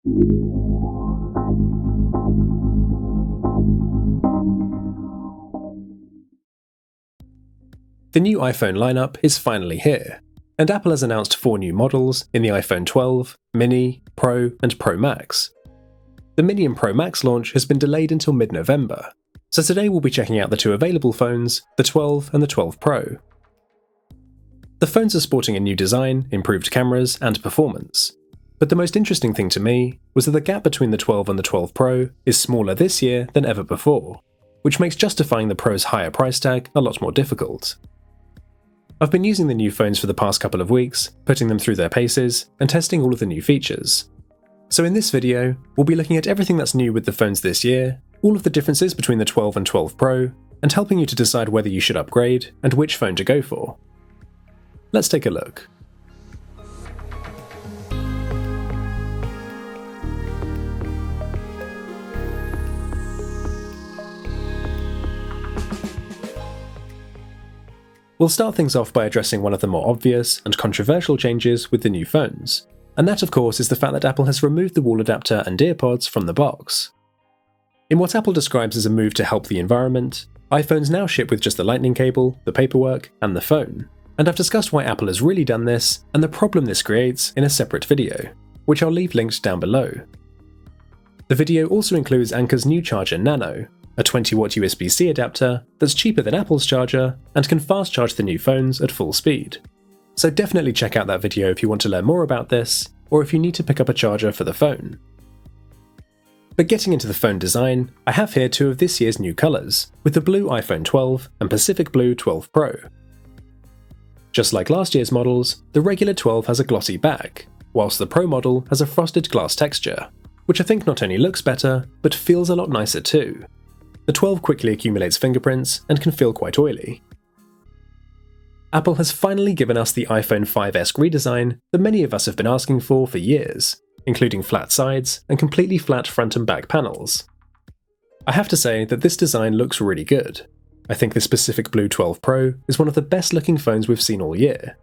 The new iPhone lineup is finally here, and Apple has announced 4 new models in the iPhone 12, Mini, Pro, and Pro Max. The Mini and Pro Max launch has been delayed until mid-November, so today we'll be checking out the 2 available phones, the 12 and the 12 Pro. The phones are sporting a new design, improved cameras, and performance, but the most interesting thing to me was that the gap between the 12 and the 12 Pro is smaller this year than ever before, which makes justifying the Pro's higher price tag a lot more difficult. I've been using the new phones for the past couple of weeks, putting them through their paces, and testing all of the new features. So in this video, we'll be looking at everything that's new with the phones this year, all of the differences between the 12 and 12 Pro, and helping you to decide whether you should upgrade and which phone to go for. Let's take a look. We'll start things off by addressing one of the more obvious and controversial changes with the new phones, and that of course is the fact that Apple has removed the wall adapter and earpods from the box. In what Apple describes as a move to help the environment, iPhones now ship with just the lightning cable, the paperwork, and the phone, and I've discussed why Apple has really done this and the problem this creates in a separate video, which I'll leave linked down below. The video also includes Anker's new charger Nano, a 20-watt USB-C adapter that's cheaper than Apple's charger and can fast charge the new phones at full speed. So definitely check out that video if you want to learn more about this, or if you need to pick up a charger for the phone. But getting into the phone design, I have here 2 of this year's new colours, with the blue iPhone 12 and Pacific Blue 12 Pro. Just like last year's models, the regular 12 has a glossy back, whilst the Pro model has a frosted glass texture, which I think not only looks better, but feels a lot nicer too. The 12 quickly accumulates fingerprints and can feel quite oily. Apple has finally given us the iPhone 5S redesign that many of us have been asking for years, including flat sides and completely flat front and back panels. I have to say that this design looks really good. I think the Pacific Blue 12 Pro is one of the best looking phones we've seen all year.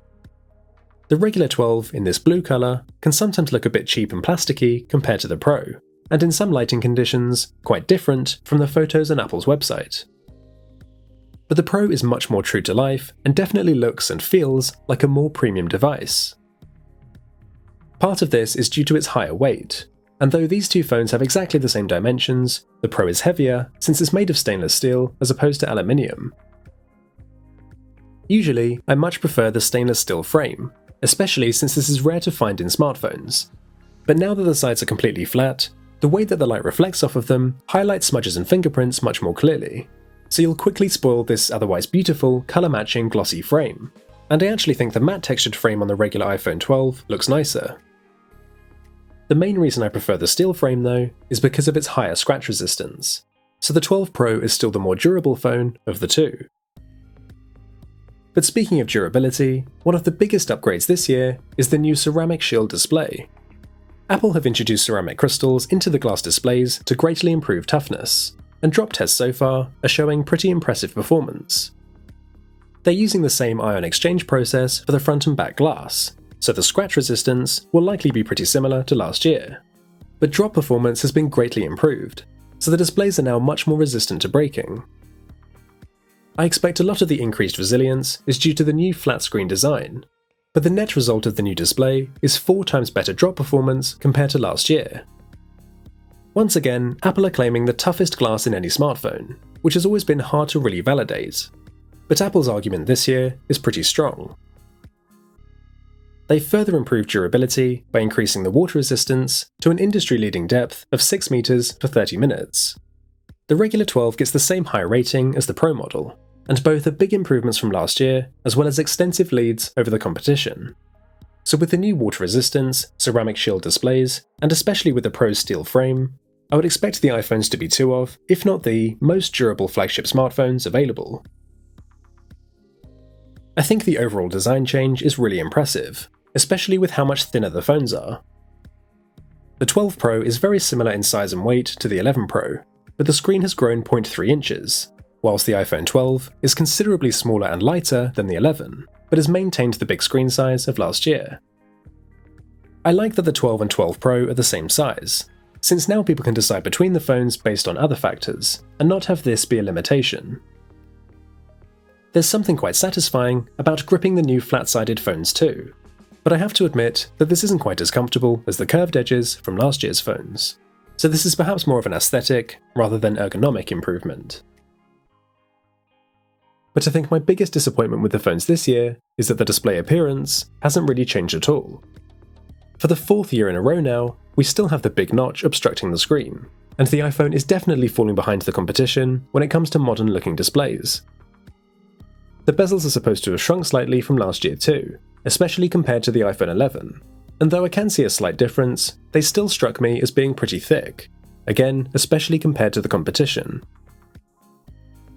The regular 12 in this blue colour can sometimes look a bit cheap and plasticky compared to the Pro, and in some lighting conditions, quite different from the photos on Apple's website. But the Pro is much more true to life and definitely looks and feels like a more premium device. Part of this is due to its higher weight, and though these 2 phones have exactly the same dimensions, the Pro is heavier since it's made of stainless steel as opposed to aluminium. Usually, I much prefer the stainless steel frame, especially since this is rare to find in smartphones. But now that the sides are completely flat, the way that the light reflects off of them highlights smudges and fingerprints much more clearly, so you'll quickly spoil this otherwise beautiful, colour-matching glossy frame. And I actually think the matte textured frame on the regular iPhone 12 looks nicer. The main reason I prefer the steel frame though is because of its higher scratch resistance, so the 12 Pro is still the more durable phone of the 2. But speaking of durability, one of the biggest upgrades this year is the new ceramic shield display. Apple have introduced ceramic crystals into the glass displays to greatly improve toughness, and drop tests so far are showing pretty impressive performance. They're using the same ion exchange process for the front and back glass, so the scratch resistance will likely be pretty similar to last year. But drop performance has been greatly improved, so the displays are now much more resistant to breaking. I expect a lot of the increased resilience is due to the new flat screen design, but the net result of the new display is 4 times better drop performance compared to last year. Once again, Apple are claiming the toughest glass in any smartphone, which has always been hard to really validate, but Apple's argument this year is pretty strong. They further improved durability by increasing the water resistance to an industry-leading depth of 6 meters for 30 minutes. The regular 12 gets the same high rating as the Pro model, and both are big improvements from last year, as well as extensive leads over the competition. So with the new water resistance, ceramic shield displays, and especially with the Pro's steel frame, I would expect the iPhones to be 2 of, if not the, most durable flagship smartphones available. I think the overall design change is really impressive, especially with how much thinner the phones are. The 12 Pro is very similar in size and weight to the 11 Pro, but the screen has grown 0.3 inches, whilst the iPhone 12 is considerably smaller and lighter than the 11, but has maintained the big screen size of last year. I like that the 12 and 12 Pro are the same size, since now people can decide between the phones based on other factors, and not have this be a limitation. There's something quite satisfying about gripping the new flat-sided phones too, but I have to admit that this isn't quite as comfortable as the curved edges from last year's phones, so this is perhaps more of an aesthetic rather than ergonomic improvement. But I think my biggest disappointment with the phones this year is that the display appearance hasn't really changed at all. For the 4th year in a row now, we still have the big notch obstructing the screen, and the iPhone is definitely falling behind the competition when it comes to modern-looking displays. The bezels are supposed to have shrunk slightly from last year too, especially compared to the iPhone 11, and though I can see a slight difference, they still struck me as being pretty thick, again, especially compared to the competition.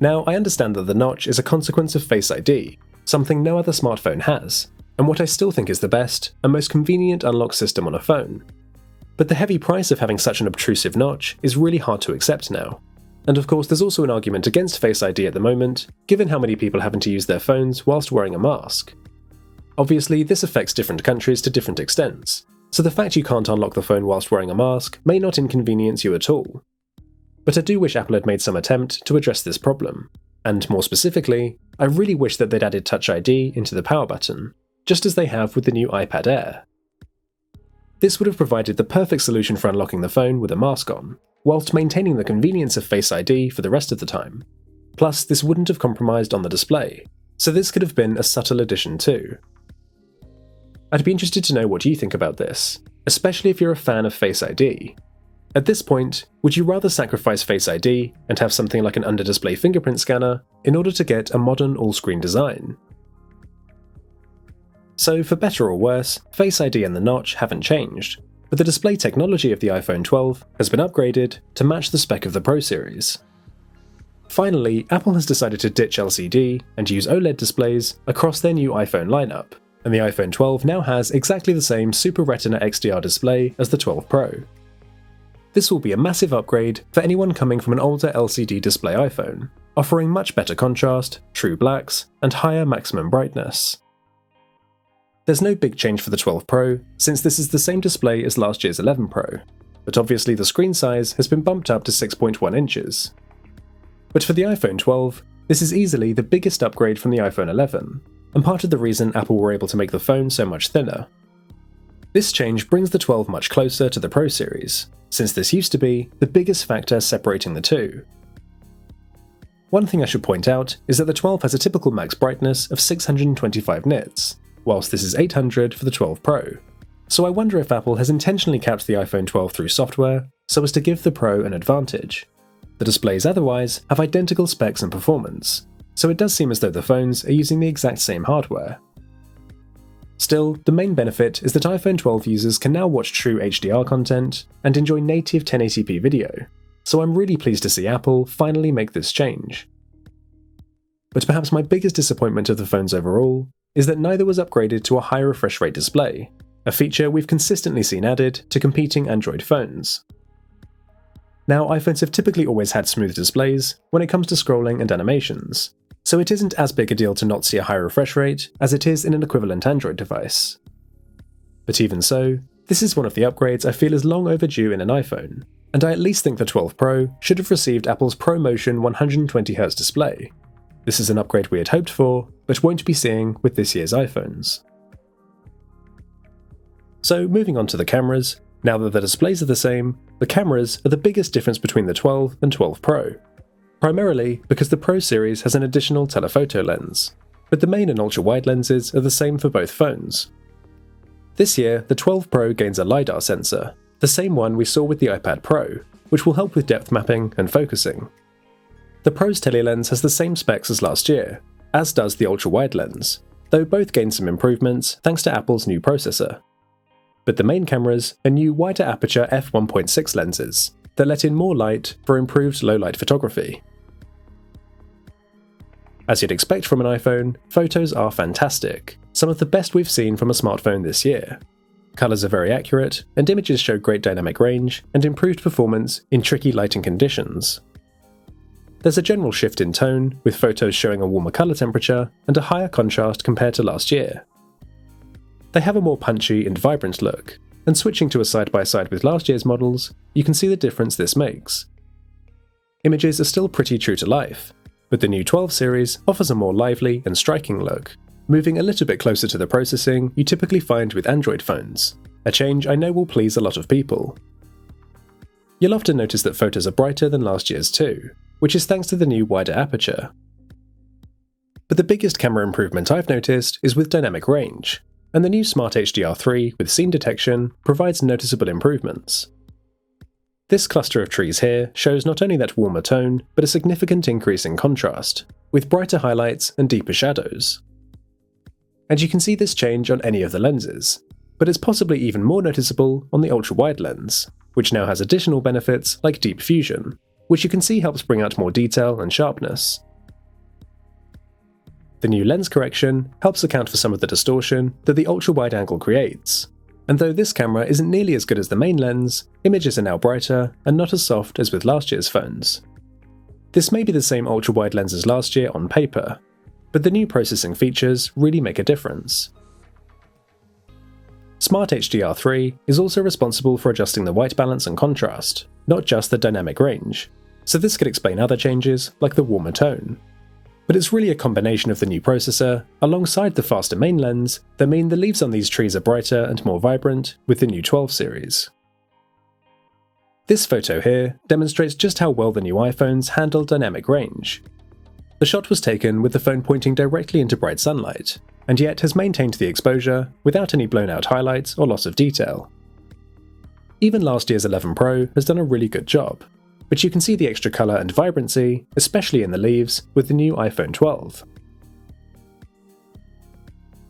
Now, I understand that the notch is a consequence of Face ID, something no other smartphone has, and what I still think is the best and most convenient unlock system on a phone. But the heavy price of having such an obtrusive notch is really hard to accept now. And of course, there's also an argument against Face ID at the moment, given how many people having to use their phones whilst wearing a mask. Obviously, this affects different countries to different extents, so the fact you can't unlock the phone whilst wearing a mask may not inconvenience you at all. But I do wish Apple had made some attempt to address this problem, and more specifically, I really wish that they'd added Touch ID into the power button, just as they have with the new iPad Air. This would have provided the perfect solution for unlocking the phone with a mask on, whilst maintaining the convenience of Face ID for the rest of the time. Plus, this wouldn't have compromised on the display, so this could have been a subtle addition too. I'd be interested to know what you think about this, especially if you're a fan of Face ID. At this point, would you rather sacrifice Face ID and have something like an under-display fingerprint scanner in order to get a modern all-screen design? So for better or worse, Face ID and the notch haven't changed, but the display technology of the iPhone 12 has been upgraded to match the spec of the Pro series. Finally, Apple has decided to ditch LCD and use OLED displays across their new iPhone lineup, and the iPhone 12 now has exactly the same Super Retina XDR display as the 12 Pro. This will be a massive upgrade for anyone coming from an older LCD display iPhone, offering much better contrast, true blacks, and higher maximum brightness. There's no big change for the 12 Pro, since this is the same display as last year's 11 Pro, but obviously the screen size has been bumped up to 6.1 inches. But for the iPhone 12, this is easily the biggest upgrade from the iPhone 11, and part of the reason Apple were able to make the phone so much thinner. This change brings the 12 much closer to the Pro series, since this used to be the biggest factor separating the two. One thing I should point out is that the 12 has a typical max brightness of 625 nits, whilst this is 800 for the 12 Pro, so I wonder if Apple has intentionally capped the iPhone 12 through software so as to give the Pro an advantage. The displays otherwise have identical specs and performance, so it does seem as though the phones are using the exact same hardware. Still, the main benefit is that iPhone 12 users can now watch true HDR content and enjoy native 1080p video, so I'm really pleased to see Apple finally make this change. But perhaps my biggest disappointment of the phones overall is that neither was upgraded to a high refresh rate display, a feature we've consistently seen added to competing Android phones. Now, iPhones have typically always had smooth displays when it comes to scrolling and animations, so it isn't as big a deal to not see a high refresh rate as it is in an equivalent Android device. But even so, this is one of the upgrades I feel is long overdue in an iPhone, and I at least think the 12 Pro should have received Apple's ProMotion 120Hz display. This is an upgrade we had hoped for, but won't be seeing with this year's iPhones. So moving on to the cameras, now that the displays are the same, the cameras are the biggest difference between the 12 and 12 Pro. Primarily because the Pro series has an additional telephoto lens, but the main and ultra-wide lenses are the same for both phones. This year, the 12 Pro gains a LiDAR sensor, the same one we saw with the iPad Pro, which will help with depth mapping and focusing. The Pro's tele lens has the same specs as last year, as does the ultra-wide lens, though both gain some improvements thanks to Apple's new processor. But the main cameras are new wider aperture f1.6 lenses that let in more light for improved low-light photography. As you'd expect from an iPhone, photos are fantastic, some of the best we've seen from a smartphone this year. Colours are very accurate, and images show great dynamic range and improved performance in tricky lighting conditions. There's a general shift in tone, with photos showing a warmer colour temperature and a higher contrast compared to last year. They have a more punchy and vibrant look, and switching to a side-by-side with last year's models, you can see the difference this makes. Images are still pretty true to life, but the new 12 series offers a more lively and striking look, moving a little bit closer to the processing you typically find with Android phones, a change I know will please a lot of people. You'll often notice that photos are brighter than last year's too, which is thanks to the new wider aperture. But the biggest camera improvement I've noticed is with dynamic range, and the new Smart HDR3 with scene detection provides noticeable improvements. This cluster of trees here shows not only that warmer tone, but a significant increase in contrast, with brighter highlights and deeper shadows. And you can see this change on any of the lenses, but it's possibly even more noticeable on the ultra-wide lens, which now has additional benefits like deep fusion, which you can see helps bring out more detail and sharpness. The new lens correction helps account for some of the distortion that the ultra-wide angle creates, and though this camera isn't nearly as good as the main lens, images are now brighter and not as soft as with last year's phones. This may be the same ultra-wide lens as last year on paper, but the new processing features really make a difference. Smart HDR3 is also responsible for adjusting the white balance and contrast, not just the dynamic range, so this could explain other changes like the warmer tone. But it's really a combination of the new processor, alongside the faster main lens, that mean the leaves on these trees are brighter and more vibrant with the new 12 series. This photo here demonstrates just how well the new iPhones handle dynamic range. The shot was taken with the phone pointing directly into bright sunlight, and yet has maintained the exposure without any blown out highlights or loss of detail. Even last year's 11 Pro has done a really good job, but you can see the extra colour and vibrancy, especially in the leaves, with the new iPhone 12.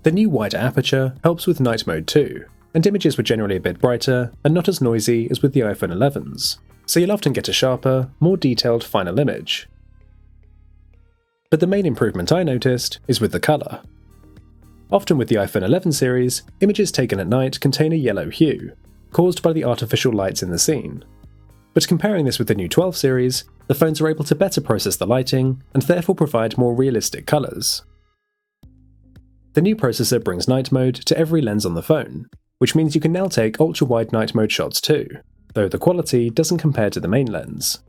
The new wider aperture helps with night mode too, and images were generally a bit brighter and not as noisy as with the iPhone 11s, so you'll often get a sharper, more detailed final image. But the main improvement I noticed is with the colour. Often with the iPhone 11 series, images taken at night contain a yellow hue, caused by the artificial lights in the scene. But comparing this with the new 12 series, the phones are able to better process the lighting and therefore provide more realistic colours. The new processor brings night mode to every lens on the phone, which means you can now take ultra-wide night mode shots too, though the quality doesn't compare to the main lens.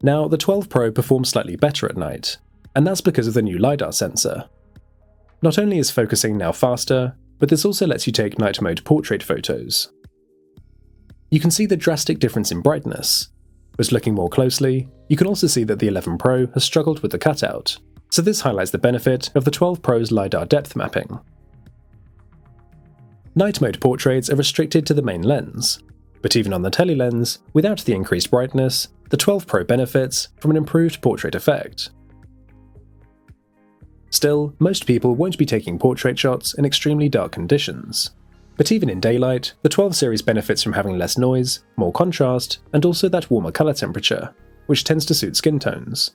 Now, the 12 Pro performs slightly better at night, and that's because of the new LiDAR sensor. Not only is focusing now faster, but this also lets you take night mode portrait photos. You can see the drastic difference in brightness, but looking more closely, you can also see that the 11 Pro has struggled with the cutout, so this highlights the benefit of the 12 Pro's LiDAR depth mapping. Night mode portraits are restricted to the main lens, but even on the tele lens, without the increased brightness, the 12 Pro benefits from an improved portrait effect. Still, most people won't be taking portrait shots in extremely dark conditions. But even in daylight, the 12 series benefits from having less noise, more contrast, and also that warmer colour temperature, which tends to suit skin tones.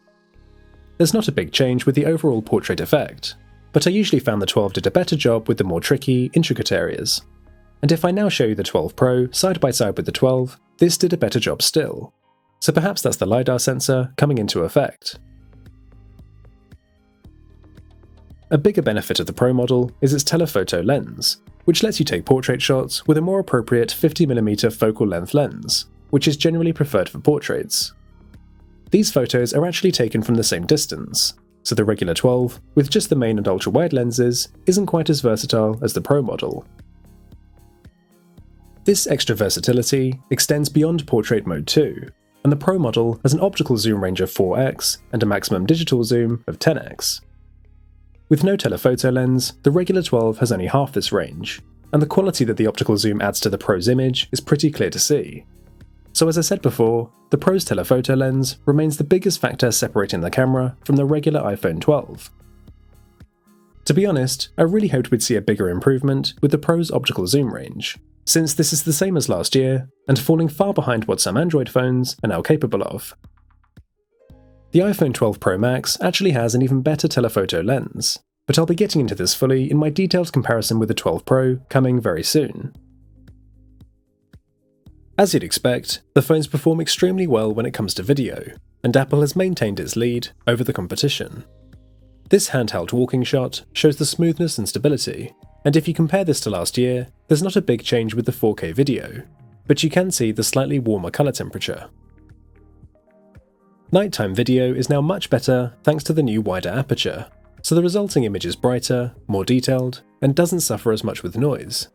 There's not a big change with the overall portrait effect, but I usually found the 12 did a better job with the more tricky, intricate areas. And if I now show you the 12 Pro side by side with the 12, this did a better job still. So perhaps that's the LiDAR sensor coming into effect. A bigger benefit of the Pro model is its telephoto lens, which lets you take portrait shots with a more appropriate 50mm focal length lens, which is generally preferred for portraits. These photos are actually taken from the same distance, so the regular 12, with just the main and ultra-wide lenses, isn't quite as versatile as the Pro model. This extra versatility extends beyond portrait mode too, and the Pro model has an optical zoom range of 4x and a maximum digital zoom of 10x. With no telephoto lens, the regular 12 has only half this range, and the quality that the optical zoom adds to the Pro's image is pretty clear to see. So as I said before, the Pro's telephoto lens remains the biggest factor separating the camera from the regular iPhone 12. To be honest, I really hoped we'd see a bigger improvement with the Pro's optical zoom range, since this is the same as last year, and falling far behind what some Android phones are now capable of. The iPhone 12 Pro Max actually has an even better telephoto lens, but I'll be getting into this fully in my detailed comparison with the 12 Pro coming very soon. As you'd expect, the phones perform extremely well when it comes to video, and Apple has maintained its lead over the competition. This handheld walking shot shows the smoothness and stability, and if you compare this to last year, there's not a big change with the 4K video, but you can see the slightly warmer colour temperature. Nighttime video is now much better thanks to the new wider aperture, so the resulting image is brighter, more detailed, and doesn't suffer as much with noise.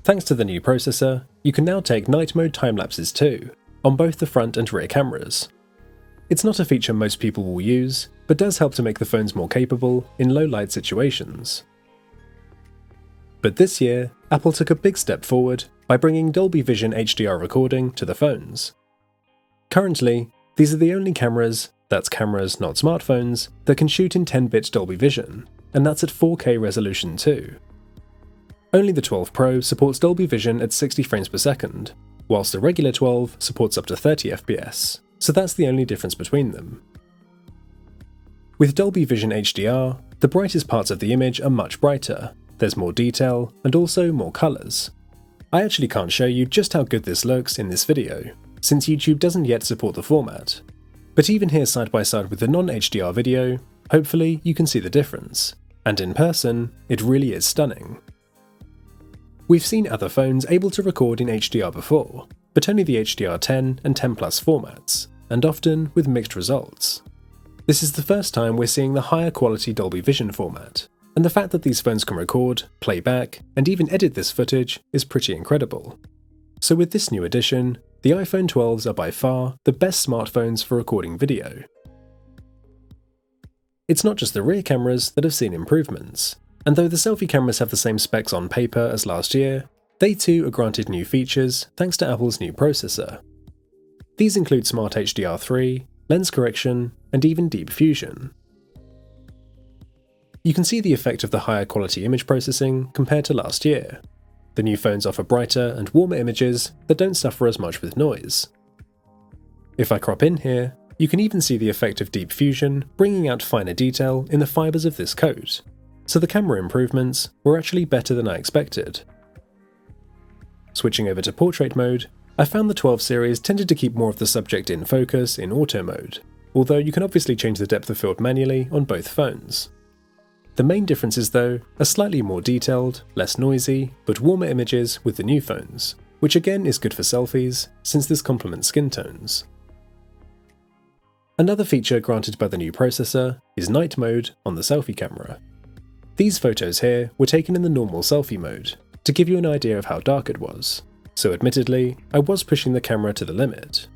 Thanks to the new processor, you can now take night mode time-lapses too, on both the front and rear cameras. It's not a feature most people will use, but does help to make the phones more capable in low-light situations. But this year, Apple took a big step forward by bringing Dolby Vision HDR recording to the phones. Currently, these are the only cameras, that's cameras not smartphones, that can shoot in 10-bit Dolby Vision, and that's at 4K resolution too. Only the 12 Pro supports Dolby Vision at 60 frames per second, whilst the regular 12 supports up to 30 FPS, so that's the only difference between them. With Dolby Vision HDR, the brightest parts of the image are much brighter, there's more detail, and also more colours. I actually can't show you just how good this looks in this video, since YouTube doesn't yet support the format. But even here side by side with the non-HDR video, hopefully you can see the difference, and in person, it really is stunning. We've seen other phones able to record in HDR before, but only the HDR10 and 10 Plus formats, and often with mixed results. This is the first time we're seeing the higher quality Dolby Vision format, and the fact that these phones can record, play back, and even edit this footage is pretty incredible. So with this new addition, the iPhone 12s are by far the best smartphones for recording video. It's not just the rear cameras that have seen improvements, and though the selfie cameras have the same specs on paper as last year, they too are granted new features thanks to Apple's new processor. These include Smart HDR3, lens correction, and even deep fusion. You can see the effect of the higher quality image processing compared to last year. The new phones offer brighter and warmer images that don't suffer as much with noise. If I crop in here, you can even see the effect of deep fusion bringing out finer detail in the fibres of this coat, so the camera improvements were actually better than I expected. Switching over to portrait mode, I found the 12 series tended to keep more of the subject in focus in auto mode, although you can obviously change the depth of field manually on both phones. The main differences though are slightly more detailed, less noisy, but warmer images with the new phones, which again is good for selfies since this complements skin tones. Another feature granted by the new processor is night mode on the selfie camera. These photos here were taken in the normal selfie mode, to give you an idea of how dark it was, so admittedly, I was pushing the camera to the limit.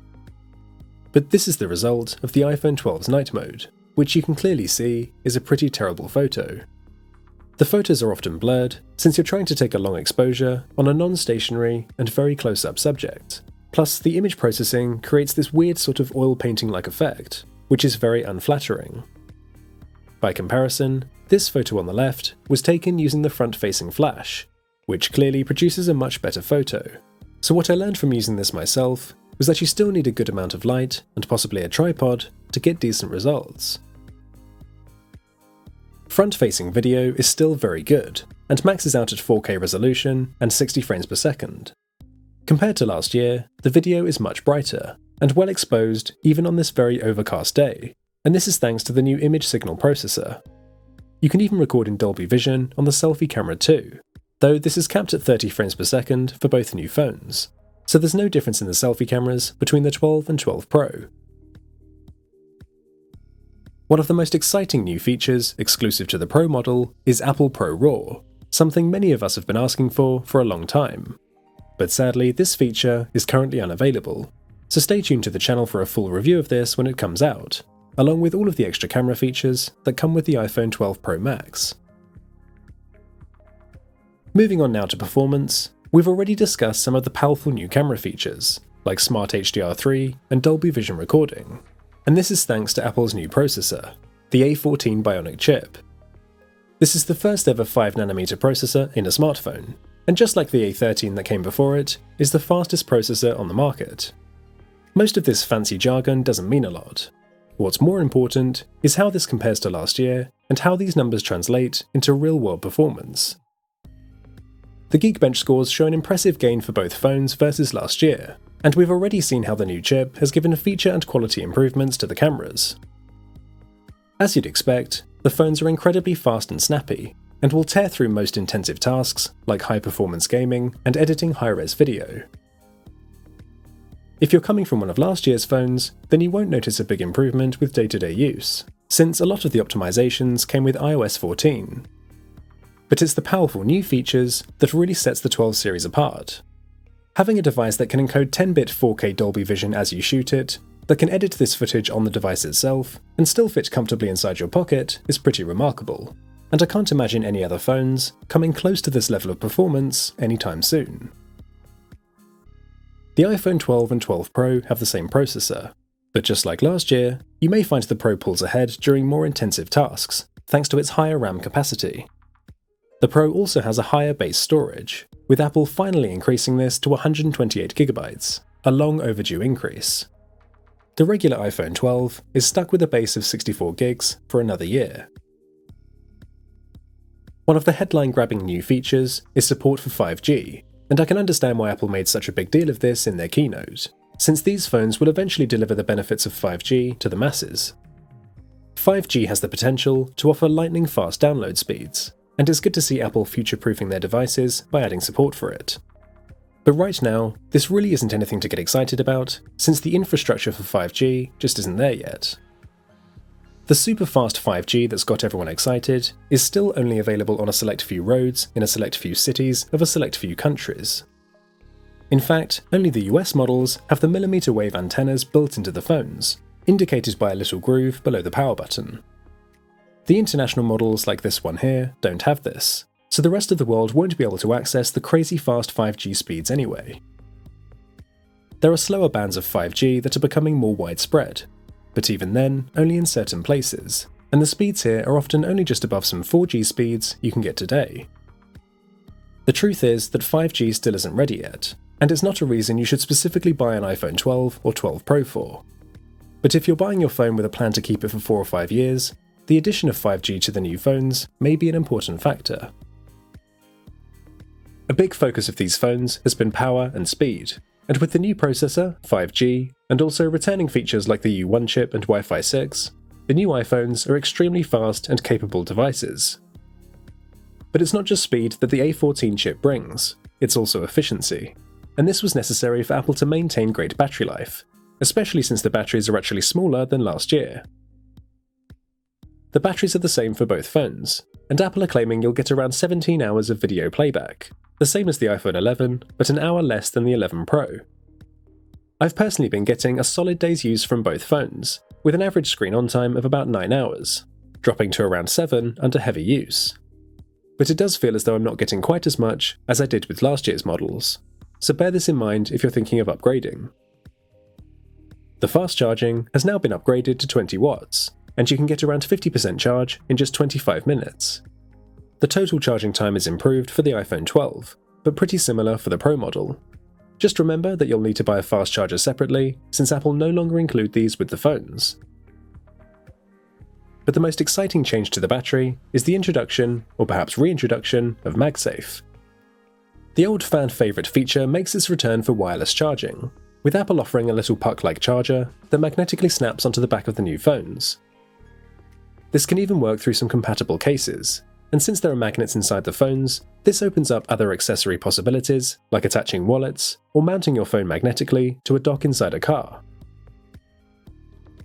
But this is the result of the iPhone 12's night mode, which you can clearly see is a pretty terrible photo. The photos are often blurred, since you're trying to take a long exposure on a non-stationary and very close-up subject. Plus, the image processing creates this weird sort of oil painting-like effect, which is very unflattering. By comparison, this photo on the left was taken using the front-facing flash, which clearly produces a much better photo. So what I learned from using this myself was that you still need a good amount of light, and possibly a tripod, to get decent results. Front-facing video is still very good, and maxes out at 4K resolution and 60 frames per second. Compared to last year, the video is much brighter, and well exposed even on this very overcast day, and this is thanks to the new image signal processor. You can even record in Dolby Vision on the selfie camera too, though this is capped at 30 frames per second for both new phones, so there's no difference in the selfie cameras between the 12 and 12 Pro. One of the most exciting new features exclusive to the Pro model is Apple Pro RAW, something many of us have been asking for a long time. But sadly, this feature is currently unavailable, so stay tuned to the channel for a full review of this when it comes out, along with all of the extra camera features that come with the iPhone 12 Pro Max. Moving on now to performance, we've already discussed some of the powerful new camera features, like Smart HDR3 and Dolby Vision recording, and this is thanks to Apple's new processor, the A14 Bionic chip. This is the first ever 5nm processor in a smartphone, and just like the A13 that came before it, is the fastest processor on the market. Most of this fancy jargon doesn't mean a lot. What's more important is how this compares to last year, and how these numbers translate into real-world performance. The Geekbench scores show an impressive gain for both phones versus last year, and we've already seen how the new chip has given feature and quality improvements to the cameras. As you'd expect, the phones are incredibly fast and snappy, and will tear through most intensive tasks like high-performance gaming and editing high-res video. If you're coming from one of last year's phones, then you won't notice a big improvement with day-to-day use, since a lot of the optimizations came with iOS 14. But it's the powerful new features that really sets the 12 series apart. Having a device that can encode 10-bit 4K Dolby Vision as you shoot it, that can edit this footage on the device itself, and still fit comfortably inside your pocket is pretty remarkable, and I can't imagine any other phones coming close to this level of performance anytime soon. The iPhone 12 and 12 Pro have the same processor, but just like last year, you may find the Pro pulls ahead during more intensive tasks, thanks to its higher RAM capacity. The Pro also has a higher base storage, with Apple finally increasing this to 128GB, a long overdue increase. The regular iPhone 12 is stuck with a base of 64GB for another year. One of the headline-grabbing new features is support for 5G, and I can understand why Apple made such a big deal of this in their keynote, since these phones will eventually deliver the benefits of 5G to the masses. 5G has the potential to offer lightning-fast download speeds, and it's good to see Apple future-proofing their devices by adding support for it. But right now, this really isn't anything to get excited about, since the infrastructure for 5G just isn't there yet. The super-fast 5G that's got everyone excited is still only available on a select few roads in a select few cities of a select few countries. In fact, only the US models have the millimeter wave antennas built into the phones, indicated by a little groove below the power button. The international models like this one here don't have this, so the rest of the world won't be able to access the crazy fast 5G speeds anyway. There are slower bands of 5G that are becoming more widespread, but even then, only in certain places, and the speeds here are often only just above some 4G speeds you can get today. The truth is that 5G still isn't ready yet, and it's not a reason you should specifically buy an iPhone 12 or 12 Pro for. But if you're buying your phone with a plan to keep it for 4 or 5 years, the addition of 5G to the new phones may be an important factor. A big focus of these phones has been power and speed, and with the new processor, 5G, and also returning features like the U1 chip and Wi-Fi 6, the new iPhones are extremely fast and capable devices. But it's not just speed that the A14 chip brings, it's also efficiency, and this was necessary for Apple to maintain great battery life, especially since the batteries are actually smaller than last year. The batteries are the same for both phones, and Apple are claiming you'll get around 17 hours of video playback, the same as the iPhone 11, but an hour less than the 11 Pro. I've personally been getting a solid day's use from both phones, with an average screen-on time of about 9 hours, dropping to around 7 under heavy use. But it does feel as though I'm not getting quite as much as I did with last year's models, so bear this in mind if you're thinking of upgrading. The fast charging has now been upgraded to 20 watts, and you can get around 50% charge in just 25 minutes. The total charging time is improved for the iPhone 12, but pretty similar for the Pro model. Just remember that you'll need to buy a fast charger separately, since Apple no longer include these with the phones. But the most exciting change to the battery is the introduction, or perhaps reintroduction, of MagSafe. The old fan favourite feature makes its return for wireless charging, with Apple offering a little puck-like charger that magnetically snaps onto the back of the new phones. This can even work through some compatible cases, and since there are magnets inside the phones, this opens up other accessory possibilities like attaching wallets or mounting your phone magnetically to a dock inside a car.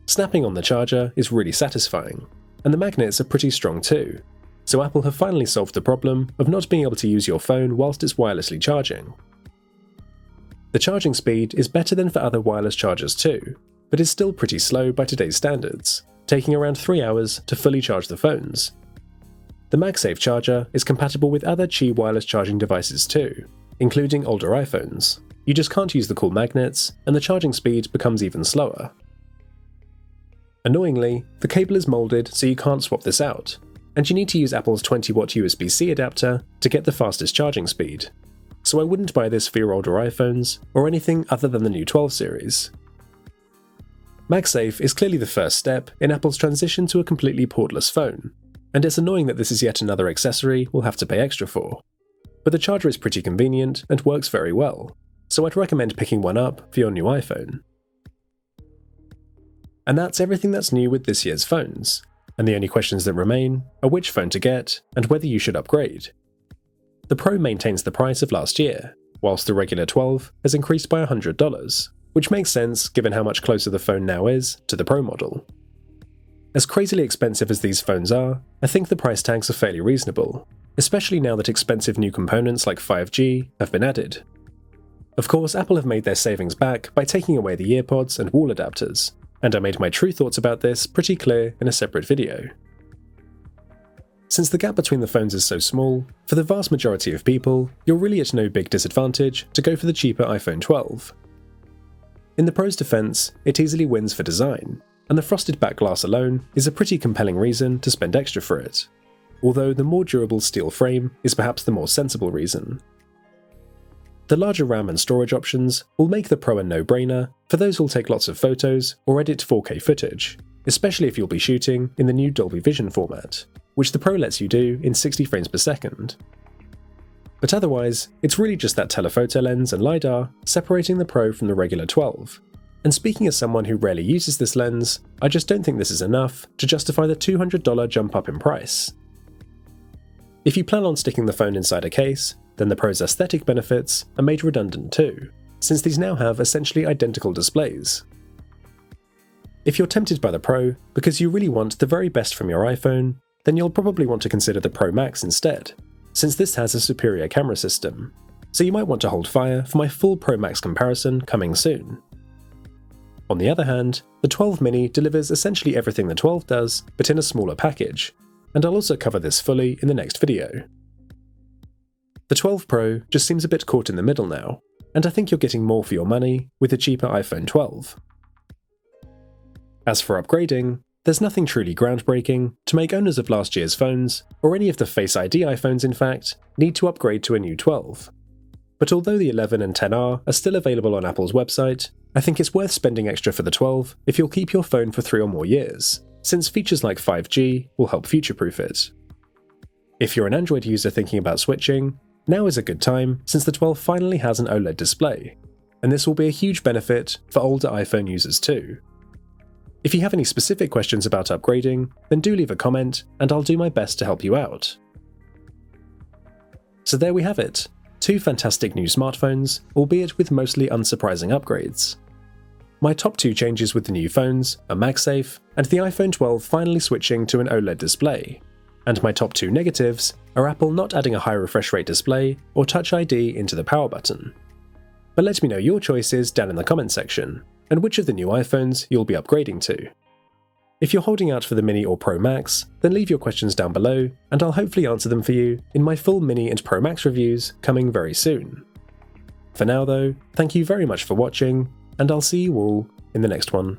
Snapping on the charger is really satisfying, and the magnets are pretty strong too, so Apple have finally solved the problem of not being able to use your phone whilst it's wirelessly charging. The charging speed is better than for other wireless chargers too, but is still pretty slow by today's standards, taking around 3 hours to fully charge the phones. The MagSafe charger is compatible with other Qi wireless charging devices too, including older iPhones. You just can't use the cool magnets, and the charging speed becomes even slower. Annoyingly, the cable is molded so you can't swap this out, and you need to use Apple's 20-watt USB-C adapter to get the fastest charging speed. So I wouldn't buy this for your older iPhones, or anything other than the new 12 series. MagSafe is clearly the first step in Apple's transition to a completely portless phone, and it's annoying that this is yet another accessory we'll have to pay extra for. But the charger is pretty convenient and works very well, so I'd recommend picking one up for your new iPhone. And that's everything that's new with this year's phones. and the only questions that remain are which phone to get and whether you should upgrade. The Pro maintains the price of last year, whilst the regular 12 has increased by $100, which makes sense given how much closer the phone now is to the Pro model. As crazily expensive as these phones are, I think the price tags are fairly reasonable, especially now that expensive new components like 5G have been added. Of course, Apple have made their savings back by taking away the earpods and wall adapters, and I made my true thoughts about this pretty clear in a separate video. Since the gap between the phones is so small, for the vast majority of people, you're really at no big disadvantage to go for the cheaper iPhone 12. In the Pro's defense, it easily wins for design, and the frosted back glass alone is a pretty compelling reason to spend extra for it, although the more durable steel frame is perhaps the more sensible reason. The larger RAM and storage options will make the Pro a no-brainer for those who'll take lots of photos or edit 4K footage, especially if you'll be shooting in the new Dolby Vision format, which the Pro lets you do in 60 frames per second. But otherwise, it's really just that telephoto lens and LiDAR separating the Pro from the regular 12. And speaking as someone who rarely uses this lens, I just don't think this is enough to justify the $200 jump up in price. If you plan on sticking the phone inside a case, then the Pro's aesthetic benefits are made redundant too, since these now have essentially identical displays. If you're tempted by the Pro because you really want the very best from your iPhone, then you'll probably want to consider the Pro Max instead, since this has a superior camera system, so you might want to hold fire for my full Pro Max comparison coming soon. On the other hand, the 12 mini delivers essentially everything the 12 does, but in a smaller package, and I'll also cover this fully in the next video. The 12 Pro just seems a bit caught in the middle now, and I think you're getting more for your money with the cheaper iPhone 12. As for upgrading, there's nothing truly groundbreaking to make owners of last year's phones, or any of the Face ID iPhones in fact, need to upgrade to a new 12. But although the 11 and 10R are still available on Apple's website, I think it's worth spending extra for the 12 if you'll keep your phone for 3 or more years, since features like 5G will help future-proof it. If you're an Android user thinking about switching, now is a good time since the 12 finally has an OLED display, and this will be a huge benefit for older iPhone users too. If you have any specific questions about upgrading, then do leave a comment and I'll do my best to help you out. So there we have it, 2 fantastic new smartphones, albeit with mostly unsurprising upgrades. My top 2 changes with the new phones are MagSafe and the iPhone 12 finally switching to an OLED display, and my top 2 negatives are Apple not adding a high refresh rate display or Touch ID into the power button. But let me know your choices down in the comment section, and which of the new iPhones you'll be upgrading to. If you're holding out for the Mini or Pro Max, then leave your questions down below, and I'll hopefully answer them for you in my full Mini and Pro Max reviews coming very soon. For now though, thank you very much for watching, and I'll see you all in the next one.